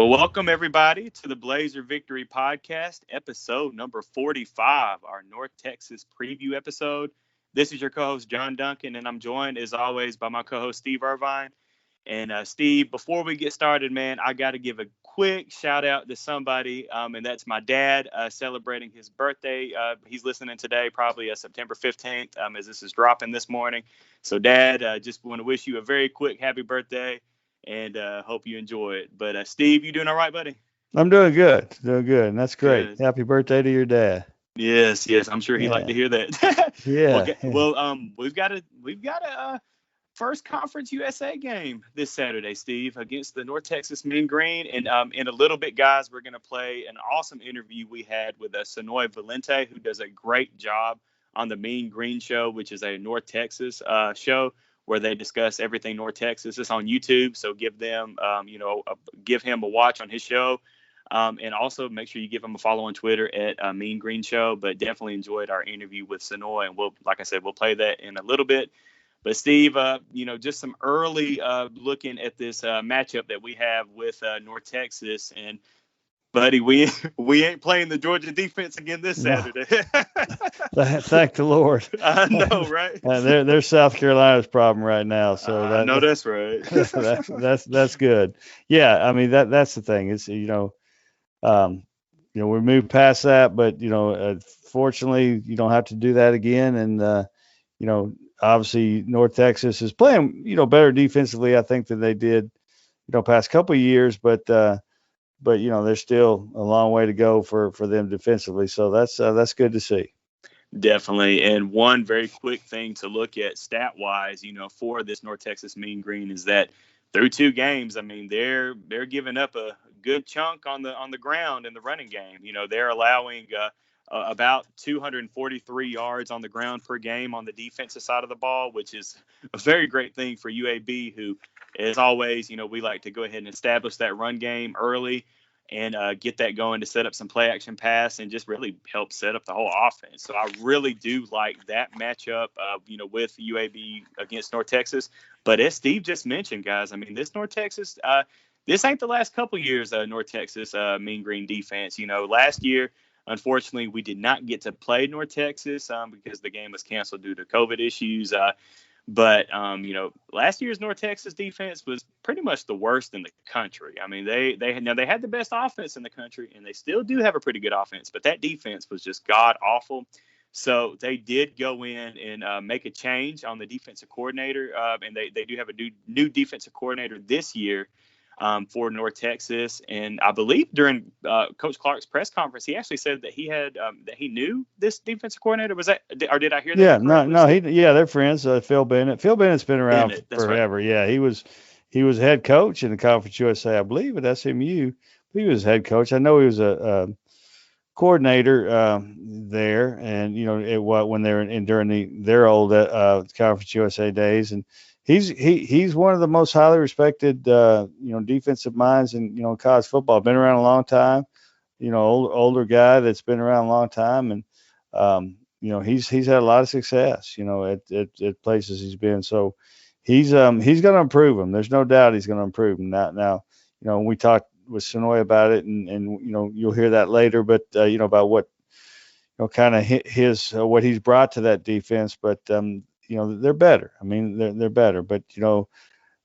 Well, welcome everybody to the Blazer Victory Podcast, episode number 45, our North Texas preview episode. This is your co-host, John Duncan, and I'm joined, as always, by my co-host, Steve Irvine. And Steve, before we get started, man, I got to give a quick shout out to somebody, and that's my dad celebrating his birthday. He's listening today, probably September 15th, as this is dropping this morning. So, Dad, just want to wish you a very quick happy birthday. And hope you enjoy it. But Steve, you doing all right, buddy? I'm doing good, and that's great. Happy birthday to your dad. Yes, I'm sure he'd like to hear that. Yeah. We've got a first Conference USA game this Saturday, Steve, against the North Texas Mean Green. And in a little bit, guys, we're going to play an awesome interview we had with Sanoe Valente, who does a great job on the Mean Green Show, which is a North Texas show where they discuss everything North Texas. It's on YouTube, so give them, give him a watch on his show, and also make sure you give him a follow on Twitter at Mean Green Show. But definitely enjoyed our interview with Sanoe, and like I said, we'll play that in a little bit. But Steve, just some early looking at this matchup that we have with North Texas, and buddy, we ain't playing the Georgia defense again this Saturday. Thank the Lord. I know, right? They're South Carolina's problem right now. So that's right. that's good. Yeah, I mean that's the thing. It's we moved past that, but fortunately you don't have to do that again. And obviously North Texas is playing better defensively, I think, than they did past couple of years, but there's still a long way to go for them defensively. So that's good to see. Definitely. And one very quick thing to look at stat wise, for this North Texas Mean Green is that through 2 games, I mean, they're giving up a good chunk on the ground in the running game. They're allowing about 243 yards on the ground per game on the defensive side of the ball, which is a very great thing for UAB, who, as always, we like to go ahead and establish that run game early and get that going to set up some play action pass and just really help set up the whole offense. So I really do like that matchup, with UAB against North Texas. But as Steve just mentioned, guys, I mean, this North Texas, this ain't the last couple years North Texas Mean Green defense. Last year, unfortunately, we did not get to play North Texas because the game was canceled due to COVID issues. But last year's North Texas defense was pretty much the worst in the country. I mean, they had the best offense in the country, and they still do have a pretty good offense, but that defense was just god awful. So they did go in and make a change on the defensive coordinator, and they do have a new defensive coordinator this year for North Texas. And I believe during Coach Clark's press conference, he actually said that he had that he knew this defensive coordinator. Was that, or did I hear that? Yeah, they're friends. Phil Bennett. Phil Bennett's been around forever. Right. Yeah, he was head coach in the Conference USA, I believe, at SMU. He was head coach. I know he was a coordinator there, and when they were during their old Conference USA days, and he's one of the most highly respected defensive minds in college football. Been around a long time, older guy that's been around a long time, and he's had a lot of success at places he's been. So he's going to improve him. There's no doubt he's going to improve him. Now we talked with Sanoe about it, and you'll hear that later, but about what kind of his what he's brought to that defense, but they're better. I mean, they're better, but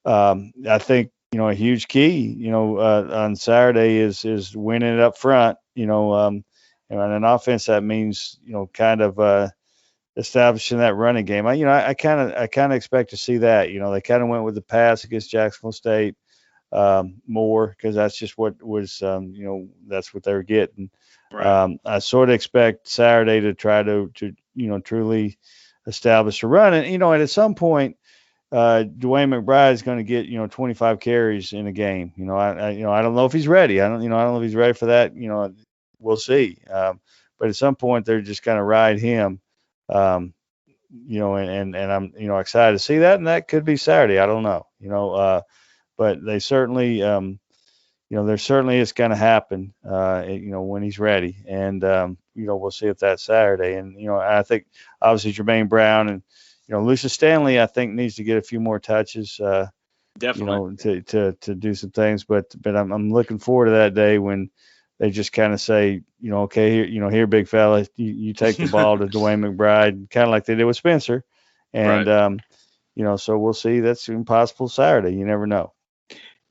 I think a huge key on Saturday is winning it up front. And an offense, that means kind of establishing that running game. I kind of expect to see that. They kind of went with the pass against Jacksonville State more because that's just what was that's what they were getting. Right. I sort of expect Saturday to try to truly establish a run, and at some point Dwayne McBride is going to get 25 carries in a game. I don't know if he's ready. I don't know if he's ready for that. We'll see. But at some point they're just going to ride him. And I'm excited to see that, and that could be Saturday. I don't know. But they certainly there certainly is going to happen. When he's ready, and we'll see if that's Saturday. And I think obviously Jermaine Brown and Lucius Stanley, I think, needs to get a few more touches. Definitely. To do some things. But I'm looking forward to that day when they just kind of say, okay, here, big fella, you take the ball to Dwayne McBride, kind of like they did with Spencer. And, right. So we'll see. That's impossible Saturday. You never know.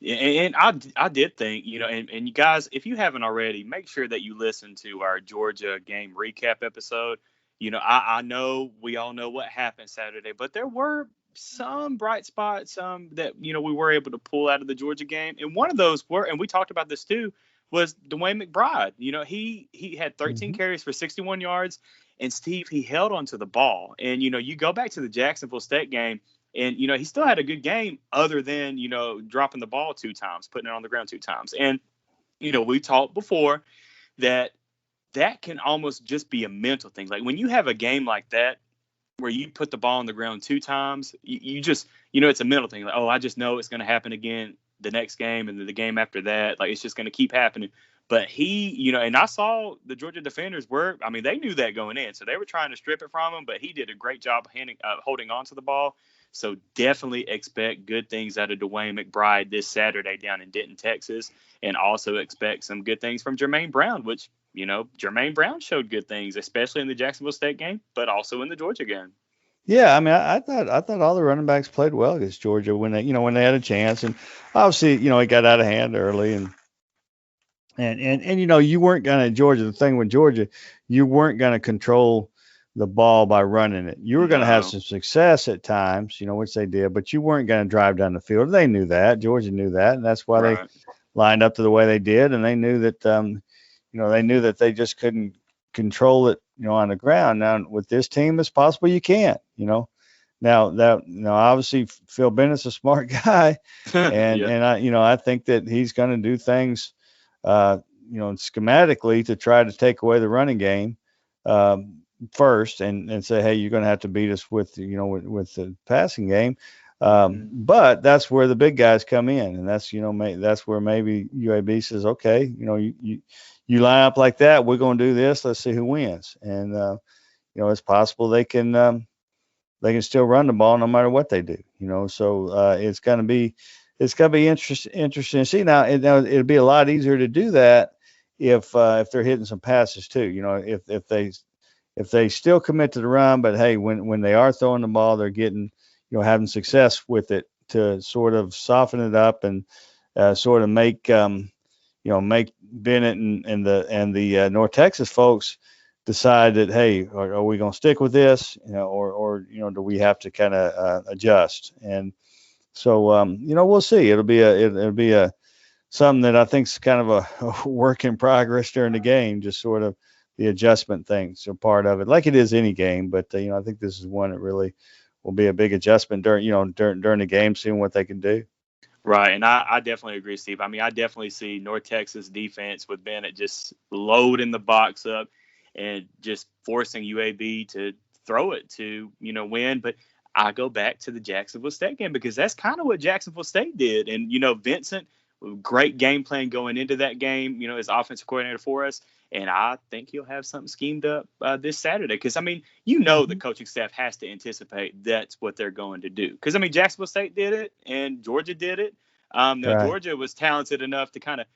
And I did think, and you guys, if you haven't already, make sure that you listen to our Georgia game recap episode. I know we all know what happened Saturday, but there were some bright spots, that, we were able to pull out of the Georgia game. And one of those were, and we talked about this too, was Dwayne McBride. He had 13 carries for 61 yards. And Steve, he held onto the ball. And, you go back to the Jacksonville State game, and, he still had a good game other than, dropping the ball 2 times, putting it on the ground 2 times. And, we talked before that can almost just be a mental thing. Like when you have a game like that, where you put the ball on the ground 2 times, you just, it's a mental thing. Like, oh, I just know it's going to happen again the next game and the game after that. Like, it's just going to keep happening. But he, and I saw the Georgia defenders they knew that going in. So they were trying to strip it from him, but he did a great job holding on to the ball. So definitely expect good things out of Dwayne McBride this Saturday down in Denton, Texas, and also expect some good things from Jermaine Brown, which, Jermaine Brown showed good things, especially in the Jacksonville State game, but also in the Georgia game. Yeah, I thought all the running backs played well against Georgia when they had a chance, and obviously it got out of hand early, and you weren't gonna Georgia. The thing with Georgia, you weren't gonna control the ball by running it. You were going to have some success at times, which they did, but you weren't going to drive down the field. They knew that. Georgia knew that, and that's why they lined up to the way they did. And they knew that, they just couldn't control it, on the ground. Now with this team, it's possible you can't. Now that obviously Phil Bennett's a smart guy, and and I think that he's going to do things, schematically to try to take away the running game. First and say, hey, you're going to have to beat us with the passing game. But that's where the big guys come in. And that's, that's where maybe UAB says, okay, you line up like that. We're going to do this. Let's see who wins. And, it's possible they can still run the ball no matter what they do, so it's going to be interesting to see. Now it'll be a lot easier to do that if they're hitting some passes too, if they still commit to the run, but hey, when they are throwing the ball, they're getting, having success with it to sort of soften it up and sort of make make Bennett and the North Texas folks decide that, hey, are we going to stick with this, or do we have to kind of adjust? And so we'll see. It'll be a something that I think is kind of a work in progress during the game, just sort of the adjustment things are part of it, like it is any game. But I think this is one that really will be a big adjustment during the game, seeing what they can do. Right, and I definitely agree, Steve. I definitely see North Texas defense with Bennett just loading the box up and just forcing UAB to throw it to win. But I go back to the Jacksonville State game because that's kind of what Jacksonville State did, and Vincent, great game plan going into that game. As offensive coordinator for us. And I think he'll have something schemed up this Saturday. Because, the coaching staff has to anticipate that's what they're going to do. Because, Jacksonville State did it and Georgia did it. Right. Georgia was talented enough to kind of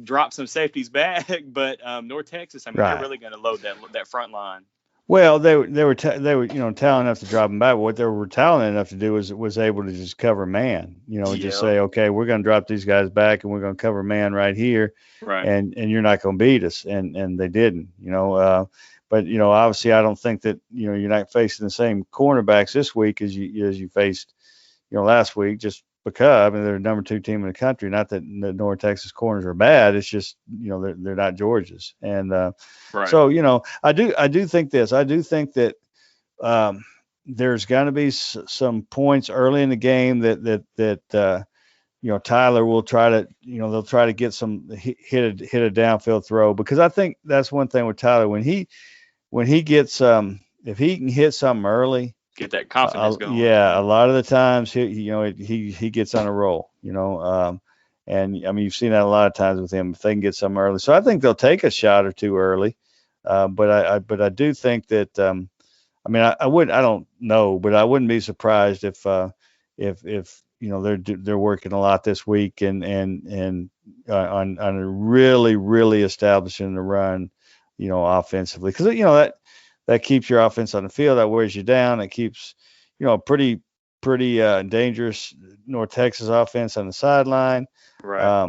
drop some safeties back. But North Texas, they're really going to load that front line. Well, they were talented enough to drop them back. But what they were talented enough to do was able to just cover man. Just say, okay, we're going to drop these guys back and we're going to cover man right here, right? And you're not going to beat us, and they didn't. But obviously, I don't think that you're not facing the same cornerbacks this week as you faced last week. Just because they're the number 2 team in the country. Not that the North Texas corners are bad. It's just they're not Georgia's. And right. So I do think this. I do think that there's going to be some points early in the game that Tyler will try to they'll try to get some hit a downfield throw, because I think that's one thing with Tyler when he gets if he can hit something early. Get that confidence going. Yeah, a lot of the times he gets on a roll, and you've seen that a lot of times with him if they can get some early. So I think they'll take a shot or two early, but I do think that I don't know, but I wouldn't be surprised if they're working a lot this week and on really establishing the run, offensively, because that keeps your offense on the field, that wears you down, it keeps a pretty dangerous North Texas offense on the sideline, right?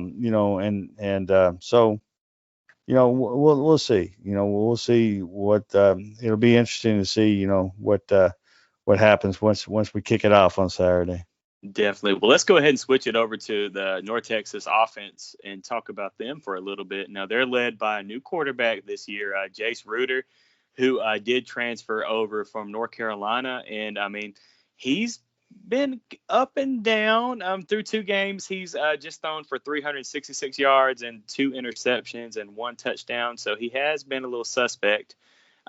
So we'll see. We'll see what it'll be interesting to see. What happens once we kick it off on Saturday. Definitely. Well, let's go ahead and switch it over to the North Texas offense and talk about them for a little bit. Now, they're led by a new quarterback this year, Jace Reuter, who did transfer over from North Carolina. And, I mean, he's been up and down through 2 games. He's just thrown for 366 yards and 2 interceptions and 1 touchdown. So he has been a little suspect.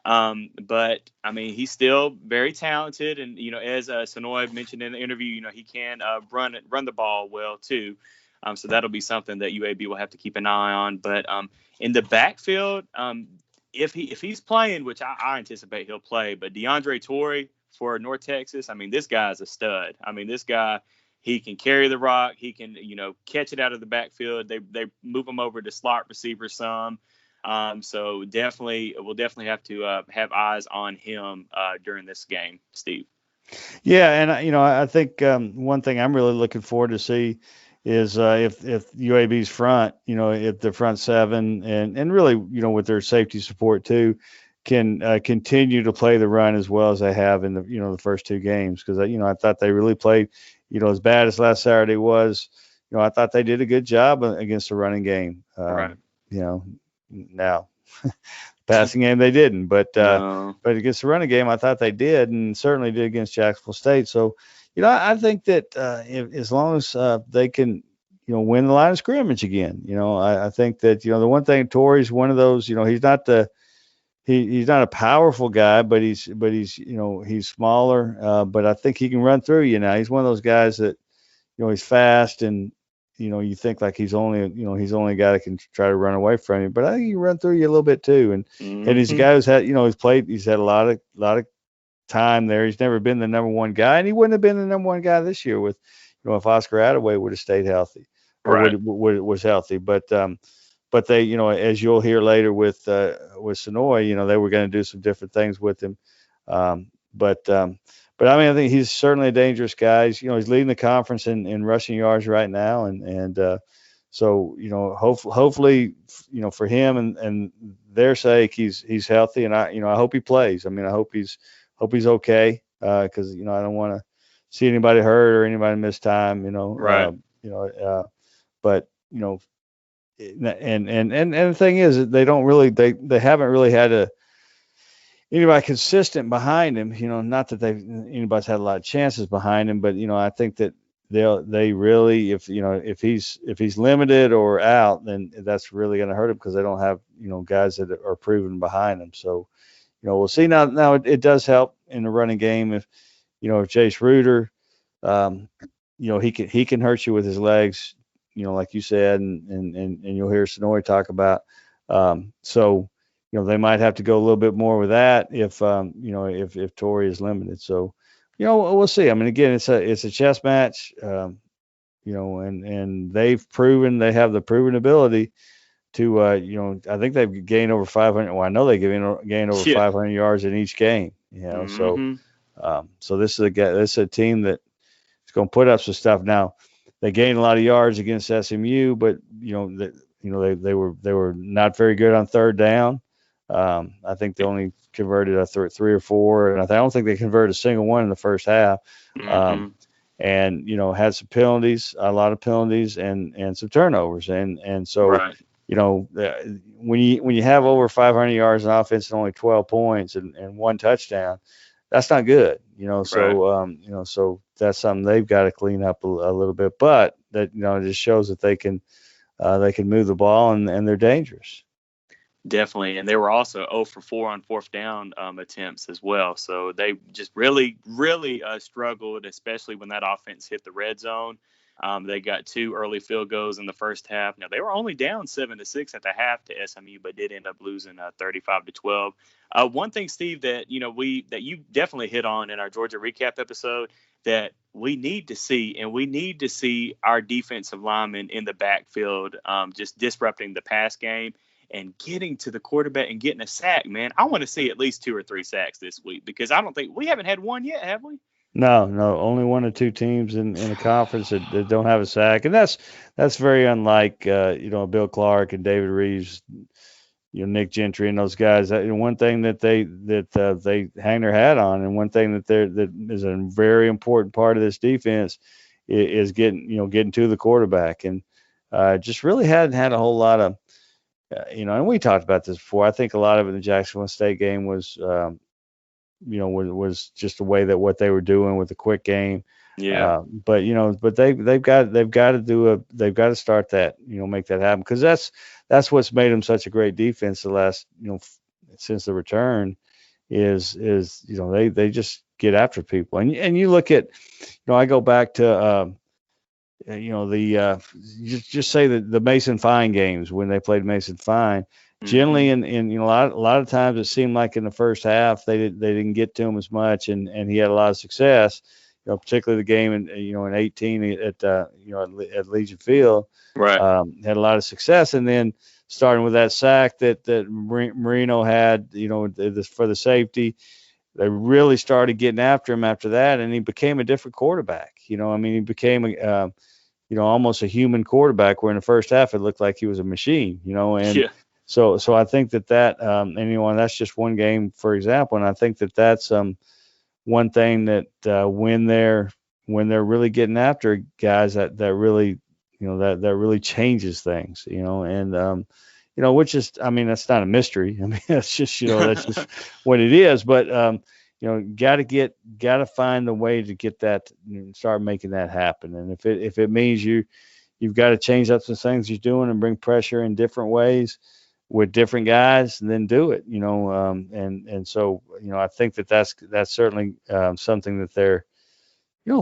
But I mean, he's still very talented, and as Sanoe mentioned in the interview, he can run the ball well too. So that'll be something that UAB will have to keep an eye on. But in the backfield, if he's playing, which I anticipate he'll play, but DeAndre Torrey for North Texas, I mean, this guy's a stud. I mean, this guy, he can carry the rock, he can catch it out of the backfield. They move him over to slot receiver some. So we'll definitely have to have eyes on him during this game, Steve. Yeah, and I think one thing I'm really looking forward to see is if UAB's front, if the front 7 and really with their safety support too, can continue to play the run as well as they have in the first 2 games, because I thought they really played as bad as last Saturday was. I thought they did a good job against the running game. Right. Now, passing game they didn't, but No. but against the running game I thought they did, and certainly did against Jacksonville State. So I think that as long as they can win the line of scrimmage again, I think that the one thing, Torrey's one of those, he's not he's not a powerful guy, but he's he's smaller, but I think he can run through you. Now he's one of those guys that he's fast, and you think like he's only a guy that can try to run away from you, but I think he can run through you a little bit too. And he's a guy who's had he's had a lot of time there. He's never been the number 1 guy, and he wouldn't have been the number 1 guy this year with if Oscar Attaway would have stayed healthy or right. was healthy. But they as you'll hear later with Sanoe, they were going to do some different things with him. But I mean, I think he's certainly a dangerous guy. He's leading the conference in rushing yards right now, and so hopefully for him and their sake he's healthy, and I hope he plays. I mean, I hope he's okay, because I don't want to see anybody hurt or anybody miss time. Right. But and the thing is that they haven't really had anybody consistent behind him, not that anybody's had a lot of chances behind him, but I think that they really, if he's limited or out, then that's really going to hurt him, because they don't have guys that are proven behind him. So we'll see. Now it does help in the running game if Jace Reuter, he can hurt you with his legs, like you said, and you'll hear Sanoe talk about. So they might have to go a little bit more with that if Torrey is limited. So we'll see. I mean, again, it's a chess match, and they've proven they have the proven ability to I think they've gained over 500. Well, I know they gained over 500 yards in each game. So this is a team that is going to put up some stuff. Now they gained a lot of yards against SMU, but they were not very good on third down. I think they only converted 3 or 4, and I don't think they converted a single one in the first half. And had some penalties, a lot of penalties, and some turnovers, and so right. When you have over 500 yards in offense and only 12 points and 1 touchdown, that's not good. So so that's something they've got to clean up a little bit. But that it just shows that they can move the ball, and they're dangerous. Definitely, and they were also 0 for 4 on 4th down attempts as well. So they just really struggled, especially when that offense hit the red zone. They got 2 early field goals in the first half. Now they were only down 7-6 at the half to SMU, but did end up losing 35-12. One thing, Steve, that you definitely hit on in our Georgia recap episode that we need to see, and we need to see our defensive linemen in the backfield just disrupting the pass game and getting to the quarterback and getting a sack, man. I want to see at least 2 or 3 sacks this week because I don't think we haven't had one yet, have we? No, only 1 or 2 teams in a conference that don't have a sack, and that's very unlike Bill Clark and David Reeves, Nick Gentry and those guys. One thing that they hang their hat on, and one thing that is a very important part of this defense is getting to the quarterback, and just really hadn't had a whole lot of. And we talked about this before. I think a lot of it in the Jacksonville State game was, was just the way that what they were doing with the quick game. Yeah. But they've got to start that, make that happen, because that's what's made them such a great defense the last, since the return is they just get after people. And you look at, I go back to, just say the Mason Fine games when they played Mason Fine. Generally, in a lot of times it seemed like in the first half they didn't get to him as much, and he had a lot of success. Particularly the game in 18 at Legion Field, right? Had a lot of success, and then starting with that sack that Marino had, for the safety, they really started getting after him after that, and he became a different quarterback. He became almost a human quarterback, where in the first half it looked like he was a machine, and yeah. So I think that that's just one game, for example, and I think that's one thing that when they're really getting after guys, that really that really changes things, and which is, that's not a mystery. That's just that's just what it is. But got to find the way to get that, start making that happen. And if it means you've got to change up some things you're doing and bring pressure in different ways with different guys, and then do it, and so, I think that's certainly something that they're,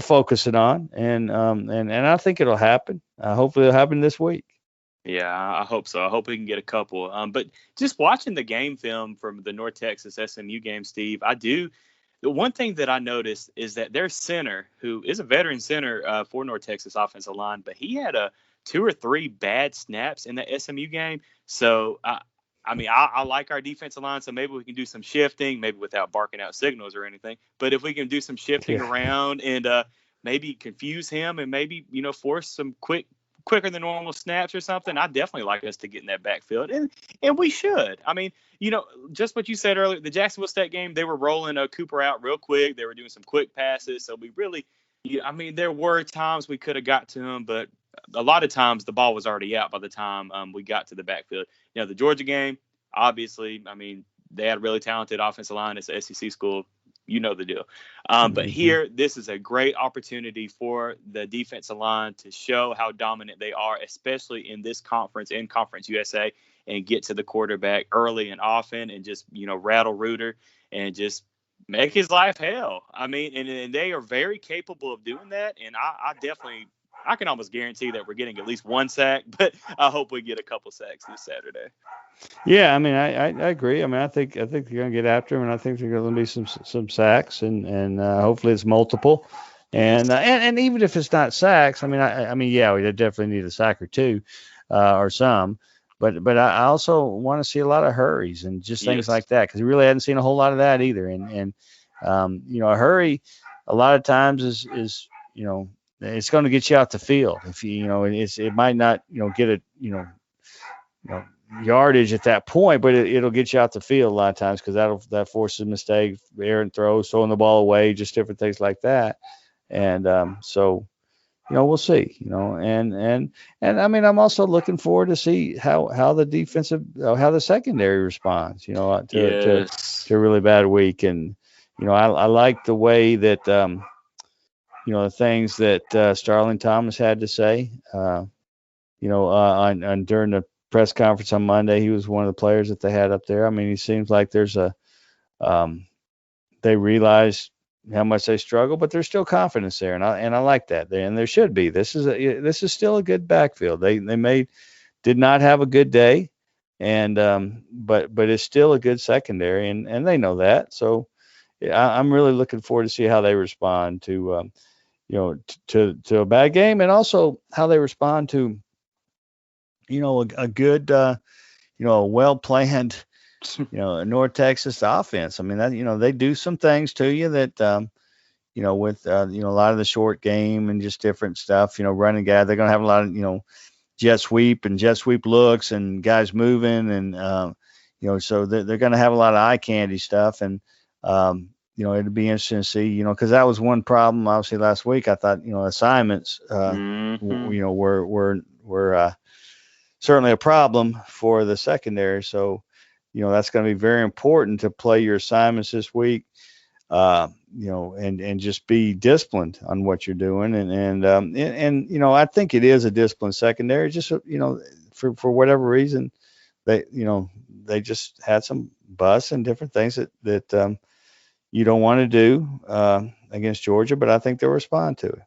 focusing on, and I think it'll happen. Hopefully it'll happen this week. Yeah, I hope so. I hope we can get a couple. But just watching the game film from the North Texas SMU game, Steve, the one thing that I noticed is that their center, who is a veteran center for North Texas offensive line, but he had 2 or 3 bad snaps in the SMU game. So, I like our defensive line, so maybe we can do some shifting, maybe without barking out signals or anything. But if we can do some shifting around and maybe confuse him and maybe, force some quicker than normal snaps or something, I definitely like us to get in that backfield. And we should. Just what you said earlier, the Jacksonville State game, they were rolling Cooper out real quick. They were doing some quick passes. So we really, there were times we could have got to him, but a lot of times the ball was already out by the time we got to the backfield. The Georgia game, obviously, they had a really talented offensive line. It's an SEC school. You know the deal. But here, this is a great opportunity for the defensive line to show how dominant they are, especially in this conference, in Conference USA, and get to the quarterback early and often and just, rattle Reuter and just make his life hell. And they are very capable of doing that. And I can almost guarantee that we're getting at least 1 sack, but I hope we get a couple sacks this Saturday. Yeah, I agree. I think they're going to get after him, and I think there's going to be some sacks, and hopefully it's multiple. And even if it's not sacks, we definitely need a sack or 2, or some. But I also want to see a lot of hurries and just things like that, because we really hadn't seen a whole lot of that either. And a hurry a lot of times is it's going to get you out the field. If it might not get yardage at that point, but it'll get you out the field a lot of times, because that forces a mistake, errant throws, throwing the ball away, just different things like that. And so we'll see. And I'm also looking forward to see how the secondary responds. To a really bad week. And I like the way that the things that Starling Thomas had to say. On during the press conference on Monday, he was one of the players that they had up there. He seems like there's they realize how much they struggle, but there's still confidence there, and I like that. And there should be. This is still a good backfield. They did not have a good day, and but it's still a good secondary, and they know that. So I'm really looking forward to see how they respond to to a bad game, and also how they respond to a good a well planned North Texas offense. I mean that they do some things to you that with a lot of the short game and just different stuff. Running guy, they're going to have a lot of jet sweep looks and guys moving, and so they're going to have a lot of eye candy stuff, and it'd be interesting to see, because that was one problem obviously last week. I thought assignments were certainly a problem for the secondary. So that's going to be very important to play your assignments this week. And just be disciplined on what you're doing. And I think it is a disciplined secondary. Just, for whatever reason, they just had some busts and different things that you don't want to do against Georgia, but I think they'll respond to it.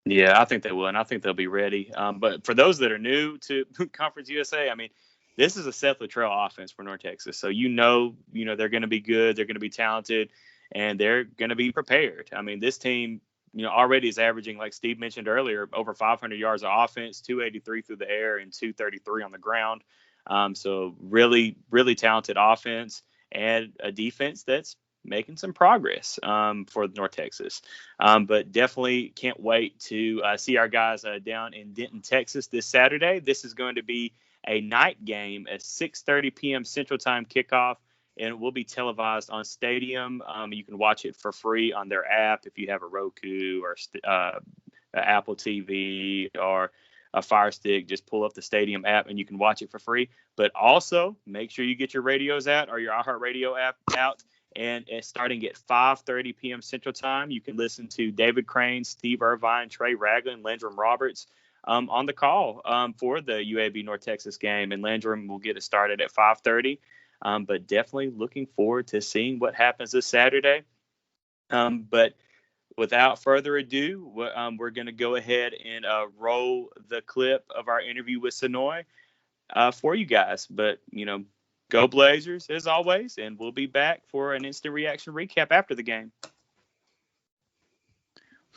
Yeah, I think they will, and I think they'll be ready. But for those that are new to Conference USA, I mean, this is a Seth Luttrell offense for North Texas. So they're going to be good, they're going to be talented, and they're going to be prepared. I mean, this team, already is averaging, like Steve mentioned earlier, over 500 yards of offense, 283 through the air, and 233 on the ground. So really, really talented offense, and a defense that's making some progress for North Texas. But definitely can't wait to see our guys down in Denton, Texas this Saturday. This is going to be a night game at 6:30 p.m. Central Time kickoff, and it will be televised on Stadium. You can watch it for free on their app if you have a Roku or Apple TV or a Fire Stick. Just pull up the Stadium app and you can watch it for free. But also make sure you get your radios out or your iHeartRadio app out. And it's starting at 5:30 p.m. Central Time. You can listen to David Crane, Steve Irvine, Trey Ragland, Landrum Roberts on the call for the UAB North Texas game. And Landrum will get it started at 5:30. But definitely looking forward to seeing what happens this Saturday. But without further ado, we're going to go ahead and roll the clip of our interview with Sanoe for you guys. But, go Blazers, as always, and we'll be back for an instant reaction recap after the game.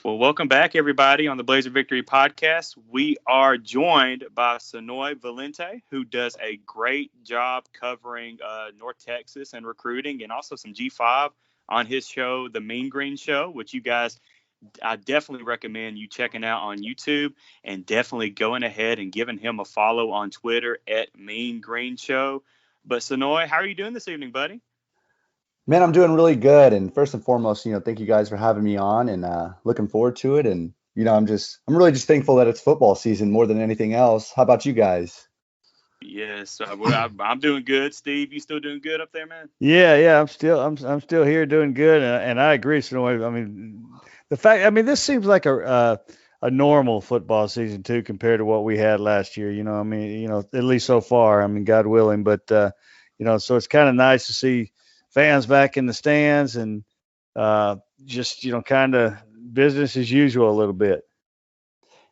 Well, welcome back, everybody, on the Blazer Victory Podcast. We are joined by Sanoe Valente, who does a great job covering North Texas and recruiting, and also some G5 on his show, The Mean Green Show, which you guys, I definitely recommend you checking out on YouTube, and definitely going ahead and giving him a follow on Twitter at Mean Green Show. But Sanoe, how are you doing this evening, buddy? Man, I'm doing really good. And first and foremost, thank you guys for having me on, and looking forward to it. And, I'm really just thankful that it's football season more than anything else. How about you guys? Yes, I'm doing good. Steve, you still doing good up there, man? Yeah. I'm still here doing good. And I agree, Sanoe. I mean, this seems like a normal football season too, compared to what we had last year. At least so far. I mean, God willing, but so it's kind of nice to see fans back in the stands, and just kind of business as usual a little bit.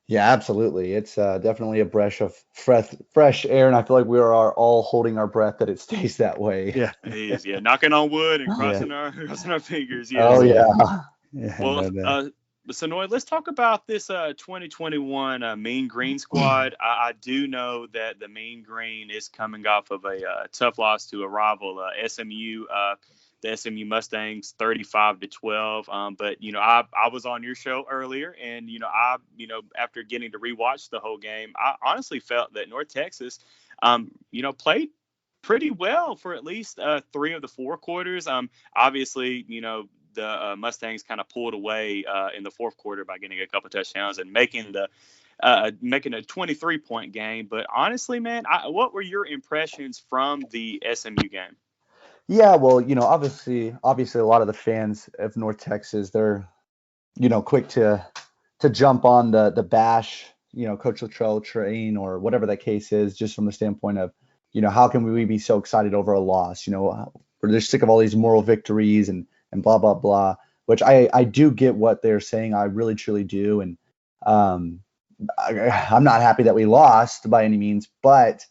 Yeah, absolutely. It's definitely a breath of fresh air, and I feel like we are all holding our breath that it stays that way. Yeah, it is. Yeah, knocking on wood and crossing our fingers. Yeah. Oh yeah. Well, Sanoe, let's talk about this 2021 Mean Green squad. I do know that the Mean Green is coming off of a tough loss to a rival, SMU. The SMU Mustangs 35-12. But I was on your show earlier, and after getting to rewatch the whole game, I honestly felt that North Texas, played pretty well for at least 3 of the 4 quarters. Obviously, the Mustangs kind of pulled away in the fourth quarter by getting a couple touchdowns and making a 23-point game. But honestly, man, what were your impressions from the SMU game? Yeah, well, obviously a lot of the fans of North Texas, they're, quick to jump on the bash, Coach Luttrell train or whatever that case is, just from the standpoint of, how can we be so excited over a loss? They're sick of all these moral victories and blah, blah, blah. which I do get what they're saying. I really, truly do. And I'm not happy that we lost by any means, but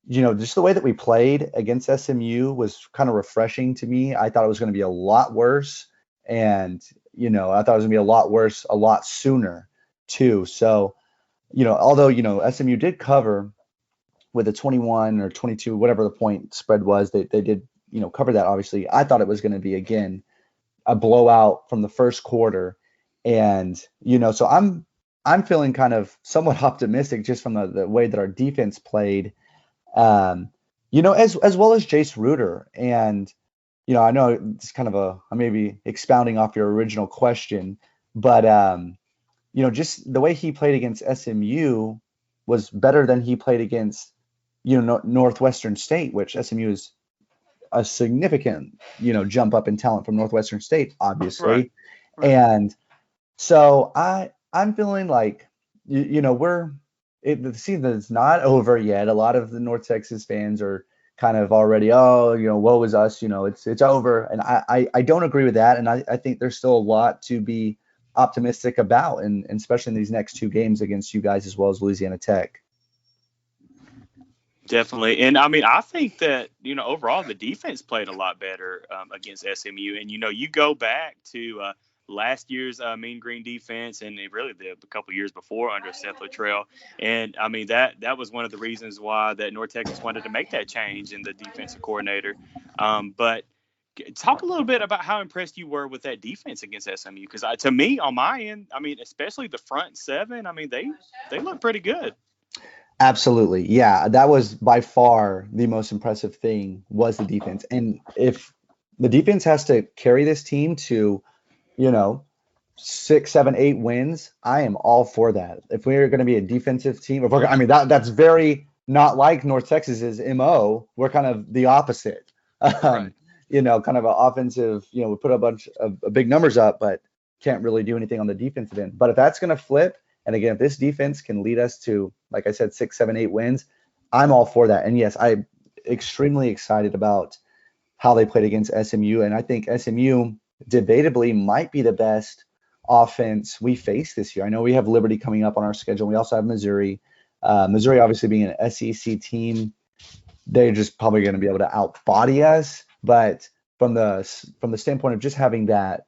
just the way that we played against SMU was kind of refreshing to me. I thought it was going to be a lot worse, and I thought it was going to be a lot worse a lot sooner too. So, although SMU did cover with a 21 or 22, whatever the point spread was, they did cover that. Obviously, I thought it was going to be again a blowout from the first quarter, and so I'm feeling kind of somewhat optimistic just from the way that our defense played. As well as Jace Ruder. And, I know it's kind of I may be expounding off your original question, but, just the way he played against SMU was better than he played against, Northwestern State, which SMU is a significant, jump up in talent from Northwestern State, obviously. Right. And so I'm feeling like, the season is not over yet. A lot of the North Texas fans are kind of already, woe is us, it's over. And I don't agree with that. And I think there's still a lot to be optimistic about, and especially in these next two games against you guys as well as Louisiana Tech. Definitely. And I think that, overall the defense played a lot better against SMU. And, you go back to last year's Mean Green defense, and really a couple years before under Seth Luttrell. And that was one of the reasons why that North Texas wanted to make that change in the defensive coordinator. But talk a little bit about how impressed you were with that defense against SMU, because to me, on my end, especially the front seven, they look pretty good. Absolutely. Yeah, that was by far the most impressive thing, was the defense. And if the defense has to carry this team to 6, 7, 8 wins, I am all for that. If we're going to be a defensive team, that's very not like North Texas's MO. We're kind of the opposite. Right. Kind of an offensive, we put a bunch of big numbers up, but can't really do anything on the defensive end. But if that's going to flip, and again, if this defense can lead us to, like I said, 6, 7, 8 wins, I'm all for that. And yes, I'm extremely excited about how they played against SMU. And I think SMU debatably might be the best offense we face this year. I know we have Liberty coming up on our schedule. We also have Missouri. Missouri obviously being an SEC team, they're just probably going to be able to outbody us. But from the standpoint of just having that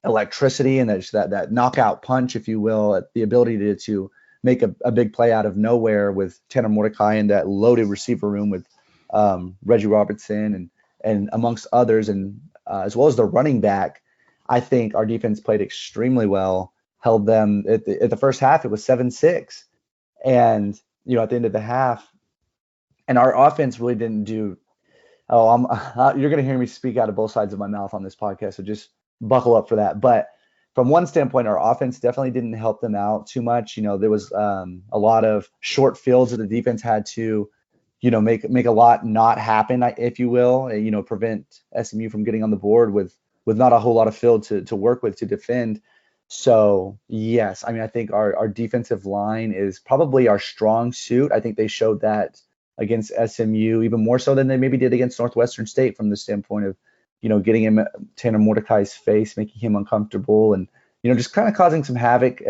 electricity and that knockout punch, if you will, the ability to make a big play out of nowhere with Tanner Mordecai and that loaded receiver room with Reggie Robertson and amongst others, and as well as the running back, I think our defense played extremely well, held them at the first half. It was 7-6. And, at the end of the half, and our offense really didn't do, you're going to hear me speak out of both sides of my mouth on this podcast. So just buckle up for that. But from one standpoint, our offense definitely didn't help them out too much. There was a lot of short fields that the defense had to, make a lot not happen, if you will, prevent SMU from getting on the board with not a whole lot of field to work with to defend. So yes, I think our defensive line is probably our strong suit. I think they showed that against SMU even more so than they maybe did against Northwestern State, from the standpoint of getting him Tanner Mordecai's face, making him uncomfortable, and just kind of causing some havoc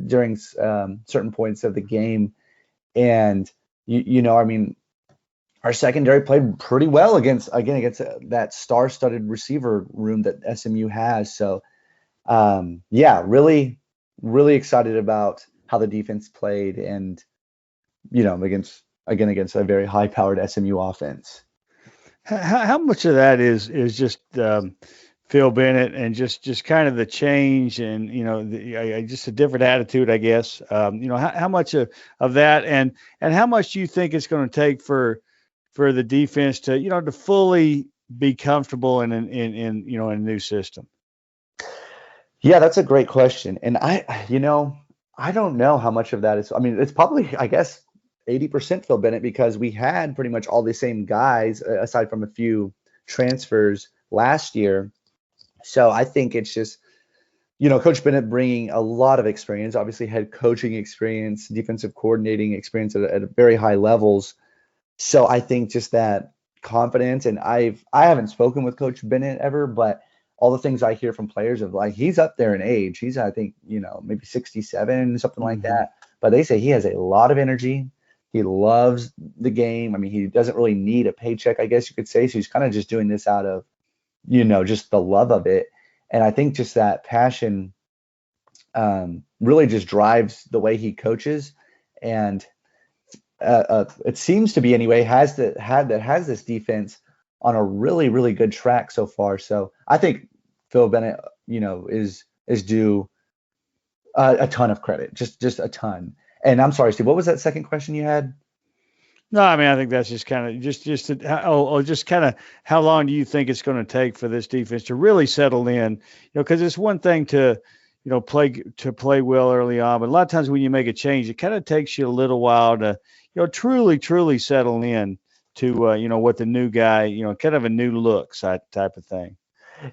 during certain points of the game. And our secondary played pretty well against that star-studded receiver room that SMU has. So really, really excited about how the defense played, and against a very high-powered SMU offense. How much of that is just Phil Bennett and just kind of the change and just a different attitude, I guess. How much of that and how much do you think it's going to take for the defense to to fully be comfortable in a new system? Yeah, that's a great question, and I don't know how much of that is. It's probably, I guess, 80% Phil Bennett, because we had pretty much all the same guys aside from a few transfers last year. So I think it's just, Coach Bennett bringing a lot of experience, obviously head coaching experience, defensive coordinating experience at very high levels. So I think just that confidence, and I haven't spoken with Coach Bennett ever, but all the things I hear from players of like, he's up there in age. He's, I think, maybe 67, something like that. But they say he has a lot of energy. He loves the game. I mean, he doesn't really need a paycheck, I guess you could say. So he's kind of just doing this out of, just the love of it. And I think just that passion really just drives the way he coaches. And it seems to be anyway, has this defense on a really, really good track so far. So I think Phil Bennett, is due a ton of credit, just a ton. And I'm sorry, Steve, what was that second question you had? No, I mean, I think that's just kind of just kind of how long do you think it's going to take for this defense to really settle in? Because it's one thing to play well early on, but a lot of times when you make a change, it kind of takes you a little while to truly settle in to what the new guy, kind of a new look type of thing.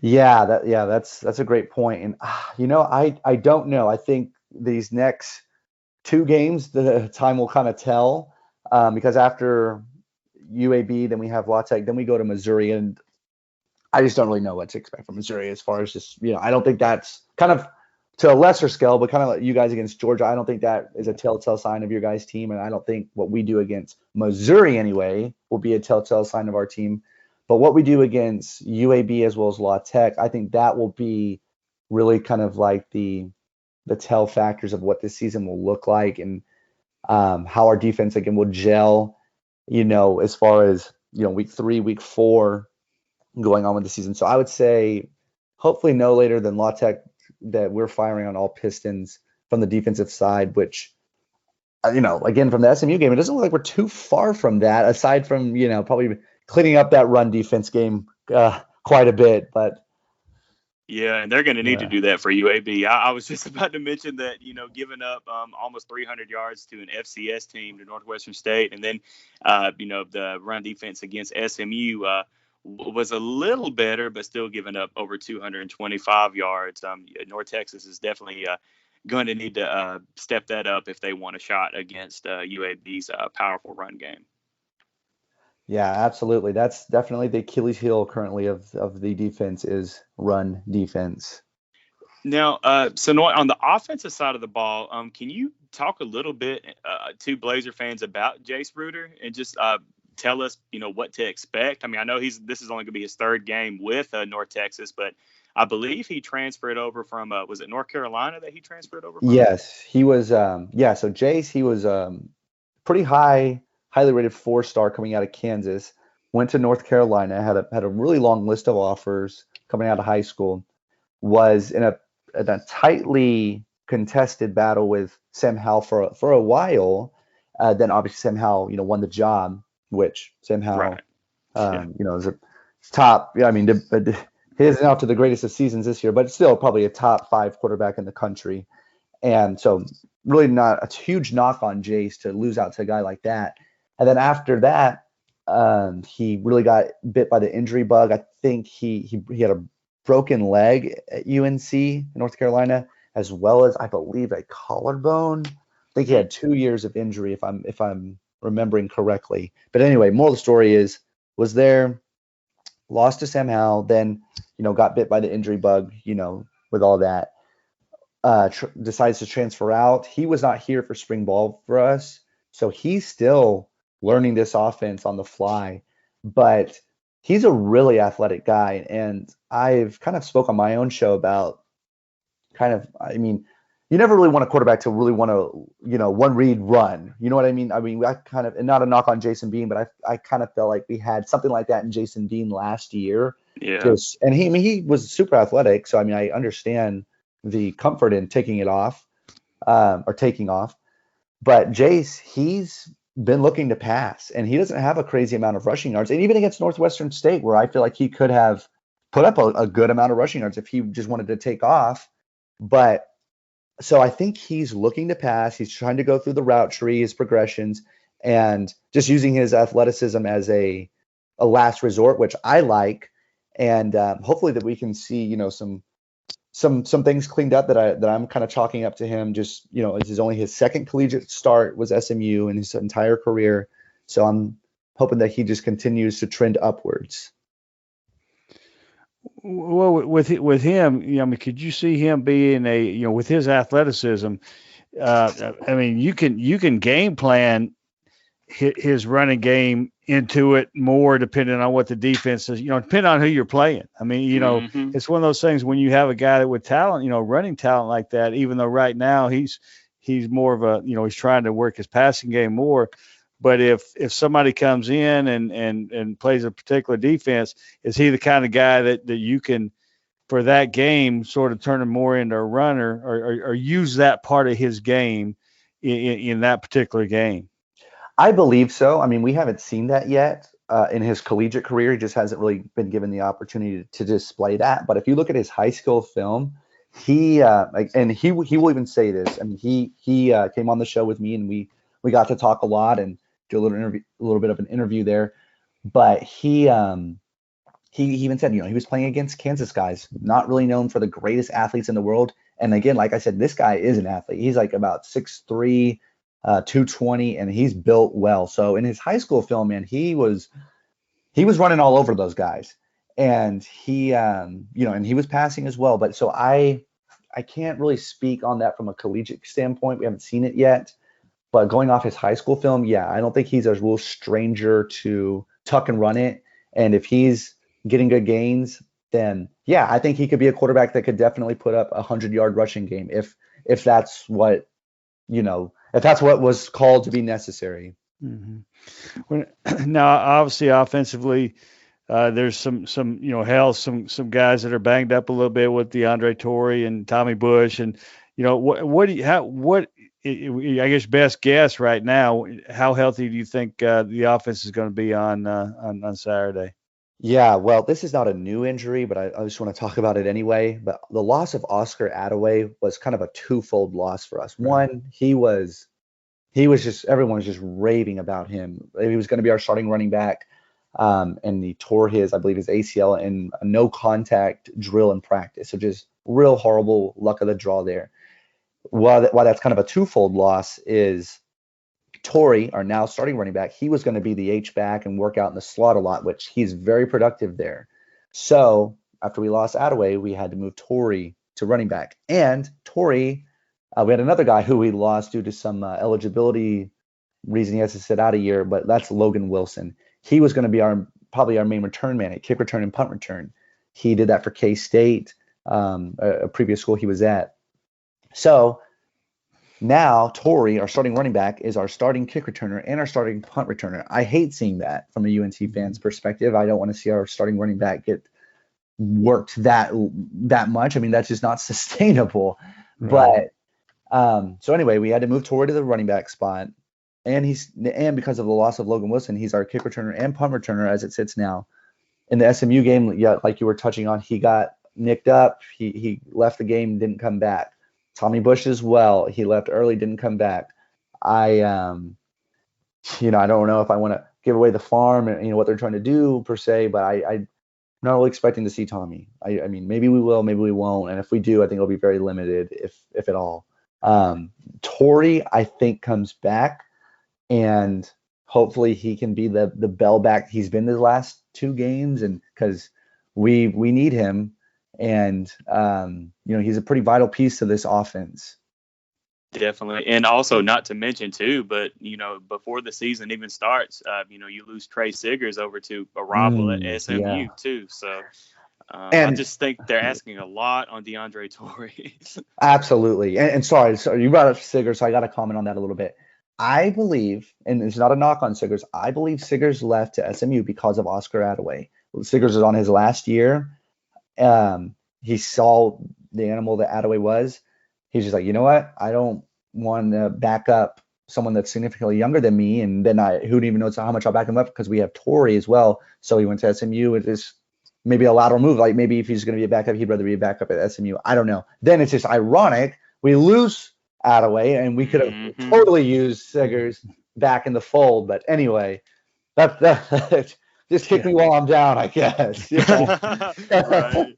Yeah, that's a great point. And I don't know. I think these next two games, the time will kind of tell, because after UAB, then we have La Tech, then we go to Missouri, and I just don't really know what to expect from Missouri as far as just, I don't think that's kind of to a lesser scale, but kind of like you guys against Georgia. I don't think that is a telltale sign of your guys' team, and I don't think what we do against Missouri anyway will be a telltale sign of our team. But what we do against UAB as well as La Tech, I think that will be really kind of like the tell factors of what this season will look like, and how our defense again will gel, as far as, week 3, week 4 going on with the season. So I would say hopefully no later than La Tech that we're firing on all pistons from the defensive side, which, again, from the SMU game, it doesn't look like we're too far from that, aside from, probably cleaning up that run defense game quite a bit. But yeah, and they're going to need to do that for UAB. I was just about to mention that, giving up almost 300 yards to an FCS team, to Northwestern State, and then, the run defense against SMU was a little better, but still giving up over 225 yards. North Texas is definitely going to need to step that up if they want a shot against UAB's powerful run game. Yeah, absolutely. That's definitely the Achilles heel currently of the defense is run defense. Now, Sanoe, on the offensive side of the ball, can you talk a little bit to Blazer fans about Jace Ruder and just tell us, what to expect? I mean, I know this is only going to be his third game with North Texas, but I believe he transferred over from, was it North Carolina that he transferred over from? Yes, he was. So Jace, he was pretty highly rated 4-star coming out of Kansas, went to North Carolina, had a really long list of offers coming out of high school, was in a tightly contested battle with Sam Howell for a while. Then obviously Sam Howell, won the job, which Sam Howell, is a top. I mean, he isn't out to the greatest of seasons this year, but still probably a top 5 quarterback in the country. And so really not a huge knock on Jace to lose out to a guy like that. And then after that, he really got bit by the injury bug. I think he had a broken leg at UNC, North Carolina, as well as I believe a collarbone. I think he had 2 years of injury, if I'm remembering correctly. But anyway, moral of the story was there, lost to Sam Howell, then got bit by the injury bug. With all that, decides to transfer out. He was not here for spring ball for us, so he's still learning this offense on the fly, but he's a really athletic guy. And I've kind of spoke on my own show about you never really want a quarterback to really want to, one read run. You know what I mean? I kind of, and not a knock on Jason Bean, but I kind of felt like we had something like that in Jason Bean last year. Yeah. And he was super athletic. So, I understand the comfort in taking it off, or taking off. But Jace, he's been looking to pass, and he doesn't have a crazy amount of rushing yards. And even against Northwestern State, where I feel like he could have put up a good amount of rushing yards if he just wanted to take off. But so I think he's looking to pass. He's trying to go through the route tree, his progressions, and just using his athleticism as a last resort, which I like. And hopefully that we can see, some things cleaned up that I'm kind of chalking up to him. Just, this is only his second collegiate start was SMU in his entire career. So I'm hoping that he just continues to trend upwards. Well, with him, I mean, could you see him being with his athleticism? I mean, you can game plan his running game into it more depending on what the defense is, depending on who you're playing. I mean, Mm-hmm. it's one of those things when you have a guy that with talent, running talent like that, even though right now he's more of a, he's trying to work his passing game more. But if somebody comes in and plays a particular defense, is he the kind of guy that you can, for that game, sort of turn him more into a runner or use that part of his game in that particular game? I believe so. I mean, we haven't seen that yet in his collegiate career. He just hasn't really been given the opportunity to display that. But if you look at his high school film, he will even say this. I mean, he came on the show with me, and we got to talk a lot and do a little bit of an interview there. But he even said, he was playing against Kansas guys, not really known for the greatest athletes in the world. And again, like I said, this guy is an athlete. He's like about 6'3", 220, and he's built well. So in his high school film, man, he was running all over those guys, and he and he was passing as well. But so I can't really speak on that from a collegiate standpoint. We haven't seen it yet, but going off his high school film, yeah, I don't think he's a real stranger to tuck and run it. And if he's getting good gains, then yeah, I think he could be a quarterback that could definitely put up 100-yard rushing game if that's what if that's what was called to be necessary. Mm-hmm. Now, obviously, offensively, there's some health, some guys that are banged up a little bit with DeAndre Torrey and Tommy Bush, and I guess best guess right now, how healthy do you think the offense is going to be on Saturday? Yeah, well, this is not a new injury, but I just want to talk about it anyway. But the loss of Oscar Attaway was kind of a twofold loss for us. One, he was just, everyone was just raving about him. He was going to be our starting running back, and he tore I believe his ACL in a no contact drill in practice. So just real horrible luck of the draw there. Why that's kind of a twofold loss is Torrey, our now starting running back, he was going to be the H-back and work out in the slot a lot, which he's very productive there. So after we lost Attaway, we had to move Torrey to running back. And Torrey, we had another guy who we lost due to some eligibility reason. He has to sit out a year, but that's Logan Wilson. He was going to be probably our main return man at kick return and punt return. He did that for K-State, a previous school he was at. So now Torrey, our starting running back, is our starting kick returner and our starting punt returner. I hate seeing that from a UNT fan's perspective. I don't want to see our starting running back get worked that much. I mean, that's just not sustainable. Right. But so anyway, we had to move Torrey to the running back spot, and because of the loss of Logan Wilson, he's our kick returner and punt returner as it sits now. In the SMU game, yeah, like you were touching on, he got nicked up. He left the game, didn't come back. Tommy Bush as well. He left early, didn't come back. I don't know if I want to give away the farm and what they're trying to do per se, but I'm not really expecting to see Tommy. I mean, maybe we will, maybe we won't, and if we do, I think it'll be very limited, if at all. Torrey, I think, comes back, and hopefully he can be the bell back he's been the last two games, and because we need him. And he's a pretty vital piece to this offense. Definitely. And also, not to mention too, but before the season even starts, you lose Trey Siggers over to a rival at SMU too. So I just think they're asking a lot on DeAndre Torrey. Absolutely. And sorry, you brought up Siggers, so I got to comment on that a little bit. I believe, and it's not a knock on Siggers, I believe Siggers left to SMU because of Oscar Attaway. Siggers is on his last year. He saw the animal that Attaway was. He's just like, you know what? I don't want to back up someone that's significantly younger than me, and then who don't even know how much I'll back him up because we have Torrey as well. So he went to SMU. It is maybe a lateral move. Like maybe if he's going to be a backup, he'd rather be a backup at SMU. I don't know. Then it's just ironic. We lose Attaway, and we could have totally used Siggers back in the fold. But anyway, that's Just kick me while I'm down, I guess. Yeah. Right.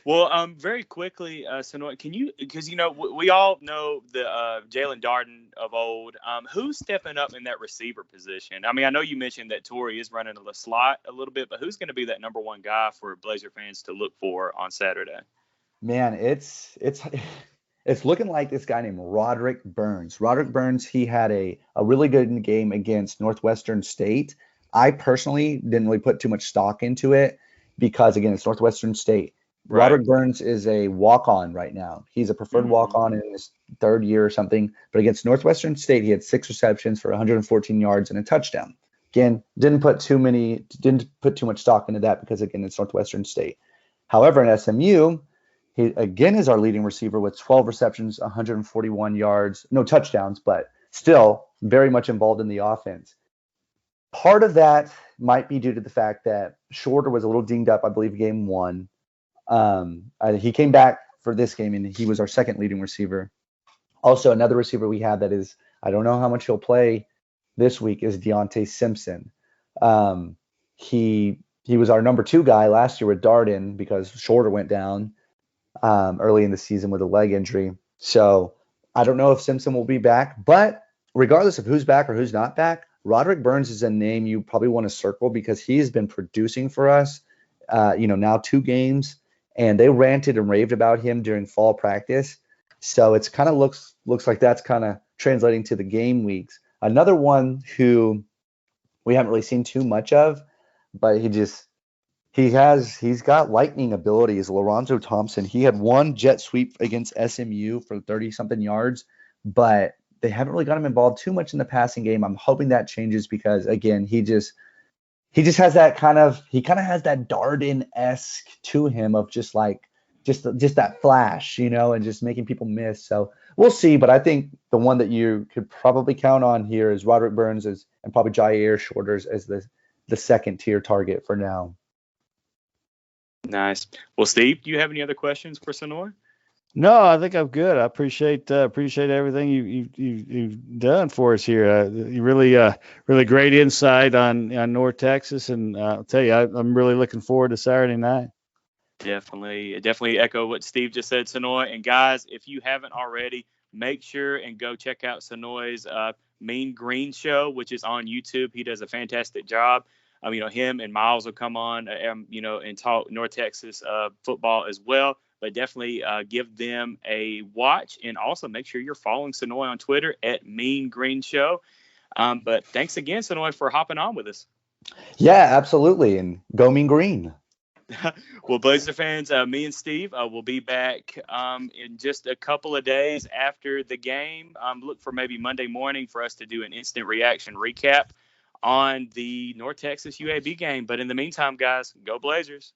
Well, very quickly, Sanoe, can you, because, we all know the Jalen Darden of old. Who's stepping up in that receiver position? I mean, I know you mentioned that Torrey is running the slot a little bit, but who's going to be that number one guy for Blazer fans to look for on Saturday? Man, it's looking like this guy named Roderick Burns. Roderick Burns, he had a really good game against Northwestern State. I personally didn't really put too much stock into it because, again, it's Northwestern State. Right. Roderick Burns is a walk-on right now. He's a preferred walk-on in his third year or something. But against Northwestern State, he had 6 receptions for 114 yards and a touchdown. Again, didn't put too much stock into that because, again, it's Northwestern State. However, in SMU, he again is our leading receiver with 12 receptions, 141 yards, no touchdowns, but still very much involved in the offense. Part of that might be due to the fact that Shorter was a little dinged up, I believe, game 1. He came back for this game, and he was our second leading receiver. Also, another receiver we have that is, I don't know how much he'll play this week, is Deontay Simpson. He was our number 2 guy last year with Darden because Shorter went down early in the season with a leg injury. So I don't know if Simpson will be back, but regardless of who's back or who's not back, Roderick Burns is a name you probably want to circle because he's been producing for us, now 2 games, and they ranted and raved about him during fall practice. So it's kind of looks like that's kind of translating to the game weeks. Another one who we haven't really seen too much of, but he's got lightning abilities. Lorenzo Thompson, he had 1 jet sweep against SMU for 30-something yards, but they haven't really got him involved too much in the passing game. I'm hoping that changes because, again, he just has that kind of has that Darden-esque to him of just that flash, and just making people miss. So we'll see, but I think the one that you could probably count on here is Roderick Burns and probably Jair Shorters as the second tier target for now. Nice. Well, Steve, do you have any other questions for Sanoe? No, I think I'm good. I appreciate everything you've done for us here. You really great insight on North Texas, and I'll tell you, I'm really looking forward to Saturday night. Definitely echo what Steve just said, Sanoe. And guys, if you haven't already, make sure and go check out Sanoe's Mean Green show, which is on YouTube. He does a fantastic job. Him and Miles will come on, and talk North Texas football as well. But definitely give them a watch, and also make sure you're following Sanoe on Twitter at Mean Green Show. But thanks again, Sanoe, for hopping on with us. Yeah, absolutely, and go Mean Green. Well, Blazer fans, me and Steve will be back in just a couple of days after the game. Look for maybe Monday morning for us to do an instant reaction recap on the North Texas UAB game. But in the meantime, guys, go Blazers.